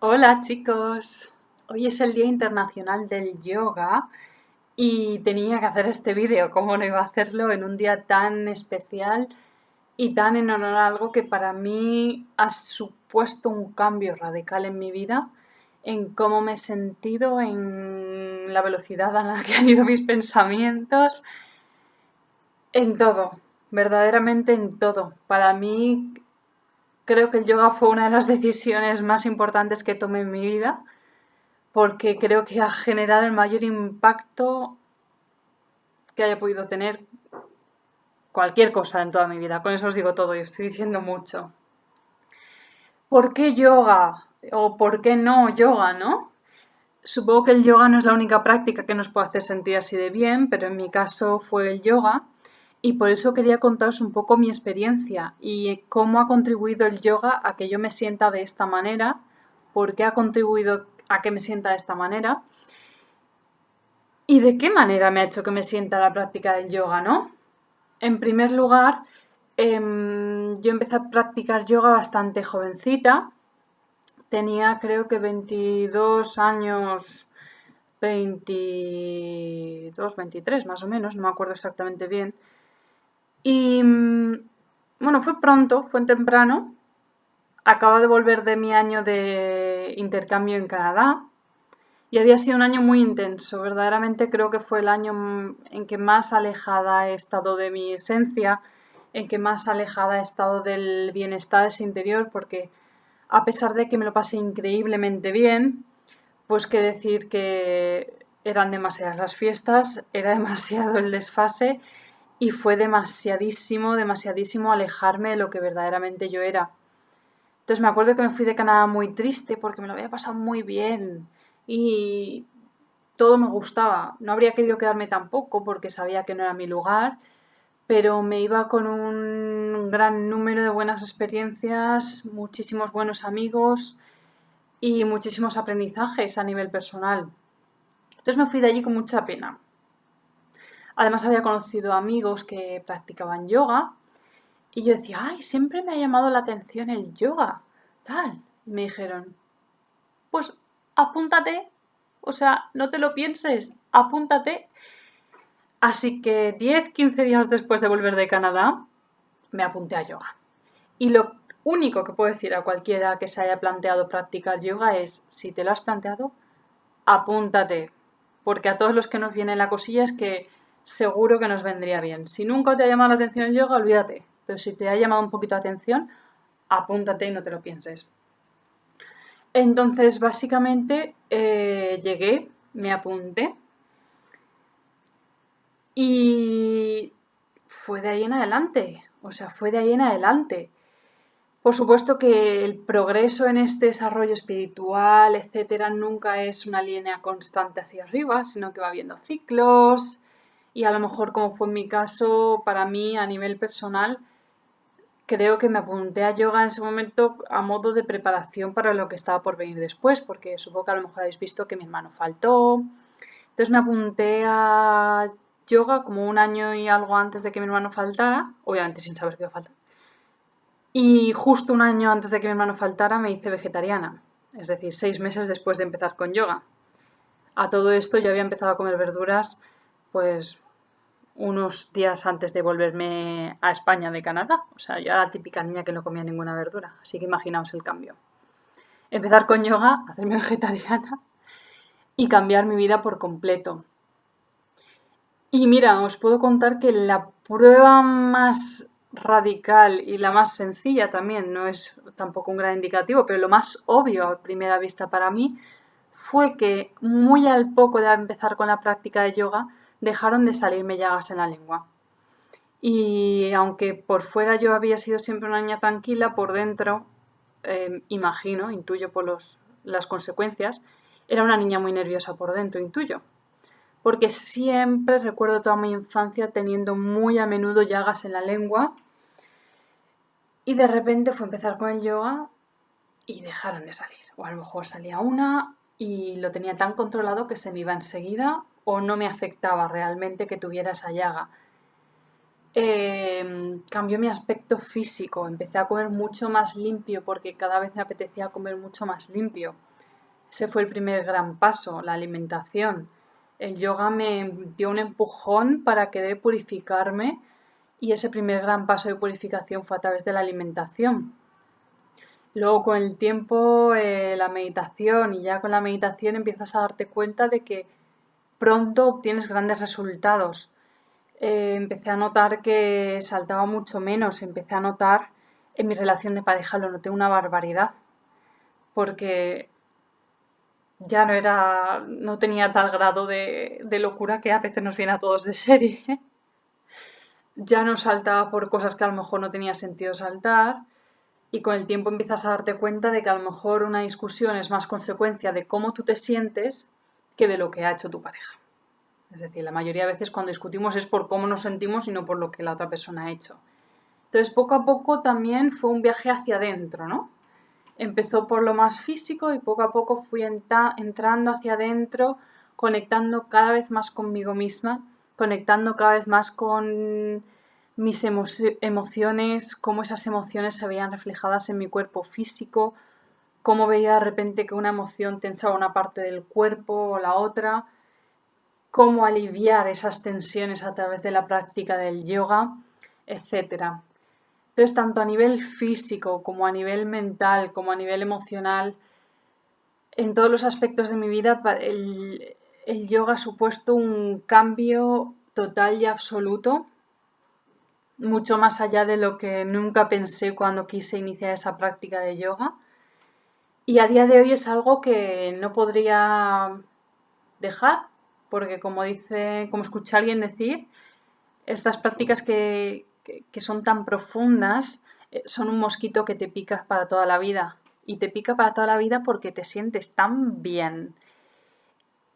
Hola chicos, hoy es el Día Internacional del Yoga y tenía que hacer este vídeo, ¿cómo no iba a hacerlo en un día tan especial y tan en honor a algo que para mí ha supuesto un cambio radical en mi vida, en cómo me he sentido, en la velocidad a la que han ido mis pensamientos, en todo, verdaderamente en todo. Para mí creo que el yoga fue una de las decisiones más importantes que tomé en mi vida porque creo que ha generado el mayor impacto que haya podido tener cualquier cosa en toda mi vida. Con eso os digo todo y estoy diciendo mucho. ¿Por qué yoga? ¿O por qué no yoga, no? Supongo que el yoga no es la única práctica que nos puede hacer sentir así de bien, pero en mi caso fue el yoga y por eso quería contaros un poco mi experiencia y cómo ha contribuido el yoga a que yo me sienta de esta manera, por qué ha contribuido a que me sienta de esta manera. ¿Y de qué manera me ha hecho que me sienta la práctica del yoga, no? En primer lugar, yo empecé a practicar yoga bastante jovencita. Tenía creo que 22 años, 22, 23 más o menos, no me acuerdo exactamente bien. Y bueno, fue pronto, fue temprano. Acabo de volver de mi año de intercambio en Canadá. Y había sido un año muy intenso, verdaderamente creo que fue el año en que más alejada he estado de mi esencia, en que más alejada he estado del bienestar ese interior, porque a pesar de que me lo pasé increíblemente bien, pues que decir que eran demasiadas las fiestas, era demasiado el desfase y fue demasiadísimo, demasiadísimo alejarme de lo que verdaderamente yo era. Entonces me acuerdo que me fui de Canadá muy triste porque me lo había pasado muy bien y todo me gustaba. No habría querido quedarme tampoco porque sabía que no era mi lugar, pero me iba con un gran número de buenas experiencias, muchísimos buenos amigos y muchísimos aprendizajes a nivel personal. Entonces me fui de allí con mucha pena. Además había conocido amigos que practicaban yoga y yo decía, ay, siempre me ha llamado la atención el yoga, tal. Y me dijeron, pues apúntate, o sea, no te lo pienses, apúntate. Así que 10, 15 días después de volver de Canadá, me apunté a yoga. Y lo único que puedo decir a cualquiera que se haya planteado practicar yoga es, si te lo has planteado, apúntate. Porque a todos los que nos viene la cosilla es que seguro que nos vendría bien. Si nunca te ha llamado la atención el yoga, olvídate. Pero si te ha llamado un poquito la atención, apúntate y no te lo pienses. Entonces, básicamente, llegué, me apunté y fue de ahí en adelante. O sea, fue de ahí en adelante. Por supuesto que el progreso en este desarrollo espiritual, etcétera, nunca es una línea constante hacia arriba, sino que va habiendo ciclos. Y a lo mejor, como fue en mi caso, para mí, a nivel personal, creo que me apunté a yoga en ese momento a modo de preparación para lo que estaba por venir después, porque supongo que a lo mejor habéis visto que mi hermano faltó. Entonces me apunté a yoga como un año y algo antes de que mi hermano faltara, obviamente sin saber que iba a faltar. Y justo un año antes de que mi hermano faltara me hice vegetariana, es decir, 6 meses después de empezar con yoga. A todo esto yo había empezado a comer verduras pues unos días antes de volverme a España de Canadá. O sea, yo era la típica niña que no comía ninguna verdura. Así que imaginaos el cambio. Empezar con yoga, hacerme vegetariana y cambiar mi vida por completo. Y mira, os puedo contar que la prueba más radical y la más sencilla también, no es tampoco un gran indicativo, pero lo más obvio a primera vista para mí fue que muy al poco de empezar con la práctica de yoga dejaron de salirme llagas en la lengua. Y aunque por fuera yo había sido siempre una niña tranquila, por dentro, imagino, intuyo por las consecuencias, era una niña muy nerviosa por dentro, intuyo. Porque siempre recuerdo toda mi infancia teniendo muy a menudo llagas en la lengua y de repente fue empezar con el yoga y dejaron de salir. O a lo mejor salía una y lo tenía tan controlado que se me iba enseguida o no me afectaba realmente que tuviera esa llaga. cambió mi aspecto físico. Empecé a comer mucho más limpio porque cada vez me apetecía comer mucho más limpio. Ese fue el primer gran paso, la alimentación. El yoga me dio un empujón para querer purificarme y ese primer gran paso de purificación fue a través de la alimentación. Luego con el tiempo la meditación, y ya con la meditación empiezas a darte cuenta de que pronto obtienes grandes resultados. Empecé a notar que saltaba mucho menos, empecé a notar en mi relación de pareja, lo noté una barbaridad, porque ya no tenía tal grado de locura que a veces nos viene a todos de serie. Ya no saltaba por cosas que a lo mejor no tenía sentido saltar, y con el tiempo empiezas a darte cuenta de que a lo mejor una discusión es más consecuencia de cómo tú te sientes que de lo que ha hecho tu pareja. Es decir, la mayoría de veces cuando discutimos es por cómo nos sentimos y no por lo que la otra persona ha hecho. Entonces, poco a poco también fue un viaje hacia adentro, ¿no? Empezó por lo más físico y poco a poco fui entrando hacia adentro, conectando cada vez más conmigo misma, conectando cada vez más con mis emociones, cómo esas emociones se veían reflejadas en mi cuerpo físico, cómo veía de repente que una emoción tensaba una parte del cuerpo o la otra, cómo aliviar esas tensiones a través de la práctica del yoga, etc. Entonces, tanto a nivel físico como a nivel mental, como a nivel emocional, en todos los aspectos de mi vida, el yoga ha supuesto un cambio total y absoluto, mucho más allá de lo que nunca pensé cuando quise iniciar esa práctica de yoga. Y a día de hoy es algo que no podría dejar, porque como escuché a alguien decir, estas prácticas que son tan profundas son un mosquito que te pica para toda la vida. Y te pica para toda la vida porque te sientes tan bien.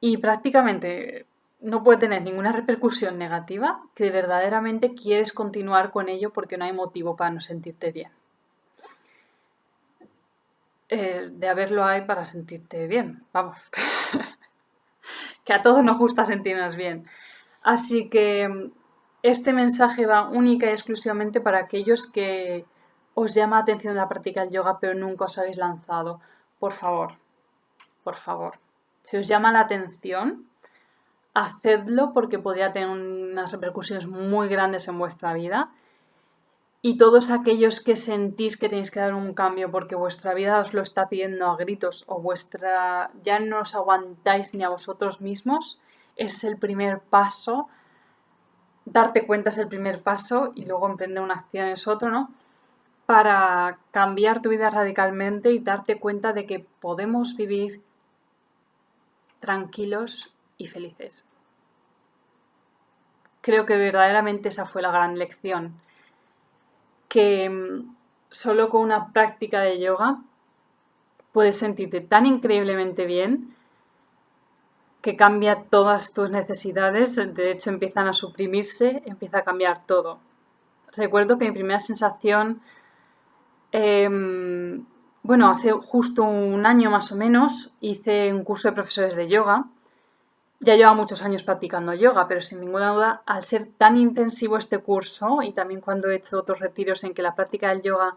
Y prácticamente no puede tener ninguna repercusión negativa que verdaderamente quieres continuar con ello porque no hay motivo para no sentirte bien. De haberlo hay para sentirte bien, vamos. Que a todos nos gusta sentirnos bien. Así que este mensaje va única y exclusivamente para aquellos que os llama la atención la práctica del yoga pero nunca os habéis lanzado. Por favor, por favor. Si os llama la atención, hacedlo porque podría tener unas repercusiones muy grandes en vuestra vida. Y todos aquellos que sentís que tenéis que dar un cambio porque vuestra vida os lo está pidiendo a gritos o ya no os aguantáis ni a vosotros mismos, ese es el primer paso. Darte cuenta es el primer paso y luego emprender una acción es otro, ¿no? Para cambiar tu vida radicalmente y darte cuenta de que podemos vivir tranquilos y felices. Creo que verdaderamente esa fue la gran lección. Que solo con una práctica de yoga puedes sentirte tan increíblemente bien que cambia todas tus necesidades, de hecho empiezan a suprimirse, empieza a cambiar todo. Recuerdo que mi primera sensación, hace justo un año más o menos, hice un curso de profesores de yoga. Ya llevo muchos años practicando yoga, pero sin ninguna duda, al ser tan intensivo este curso, y también cuando he hecho otros retiros en que la práctica del yoga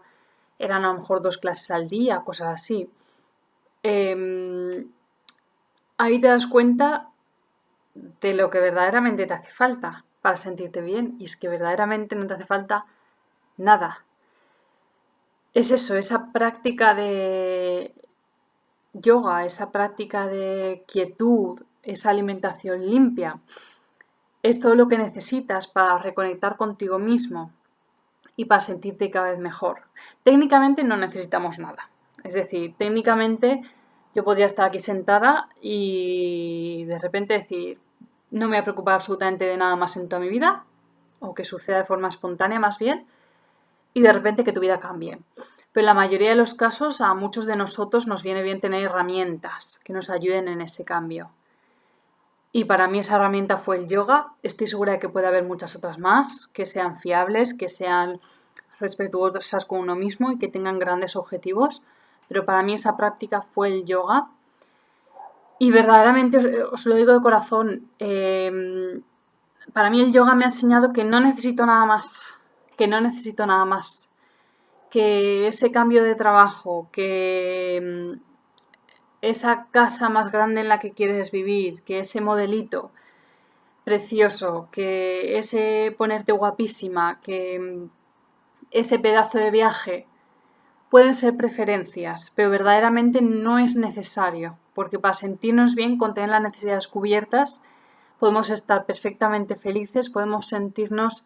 eran a lo mejor 2 clases al día, cosas así, ahí te das cuenta de lo que verdaderamente te hace falta para sentirte bien, y es que verdaderamente no te hace falta nada. Es eso, esa práctica de yoga, esa práctica de quietud, esa alimentación limpia, es todo lo que necesitas para reconectar contigo mismo y para sentirte cada vez mejor. Técnicamente no necesitamos nada. Es decir, técnicamente yo podría estar aquí sentada y de repente decir, no me voy a preocupar absolutamente de nada más en toda mi vida, o que suceda de forma espontánea más bien, y de repente que tu vida cambie. Pero en la mayoría de los casos a muchos de nosotros nos viene bien tener herramientas que nos ayuden en ese cambio. Y para mí esa herramienta fue el yoga. Estoy segura de que puede haber muchas otras más, que sean fiables, que sean respetuosas con uno mismo y que tengan grandes objetivos. Pero para mí esa práctica fue el yoga. Y verdaderamente os lo digo de corazón, para mí el yoga me ha enseñado que no necesito nada más, que no necesito nada más, que ese cambio de trabajo, que esa casa más grande en la que quieres vivir, que ese modelito precioso, que ese ponerte guapísima, que ese pedazo de viaje, pueden ser preferencias, pero verdaderamente no es necesario, porque para sentirnos bien, con tener las necesidades cubiertas, podemos estar perfectamente felices, podemos sentirnos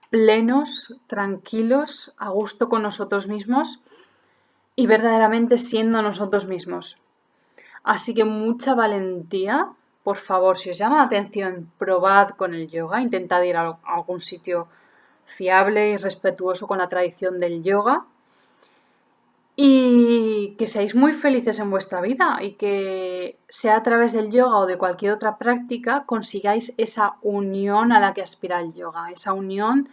plenos, tranquilos, a gusto con nosotros mismos y verdaderamente siendo nosotros mismos. Así que mucha valentía, por favor, si os llama la atención, probad con el yoga, intentad ir a algún sitio fiable y respetuoso con la tradición del yoga y que seáis muy felices en vuestra vida y que sea a través del yoga o de cualquier otra práctica consigáis esa unión a la que aspira el yoga, esa unión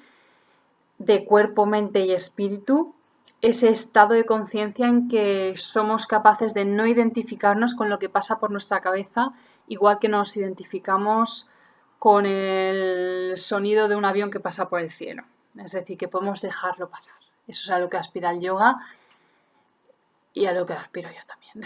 de cuerpo, mente y espíritu, ese estado de conciencia en que somos capaces de no identificarnos con lo que pasa por nuestra cabeza, igual que nos identificamos con el sonido de un avión que pasa por el cielo. Es decir, que podemos dejarlo pasar. Eso es a lo que aspira el yoga y a lo que aspiro yo también.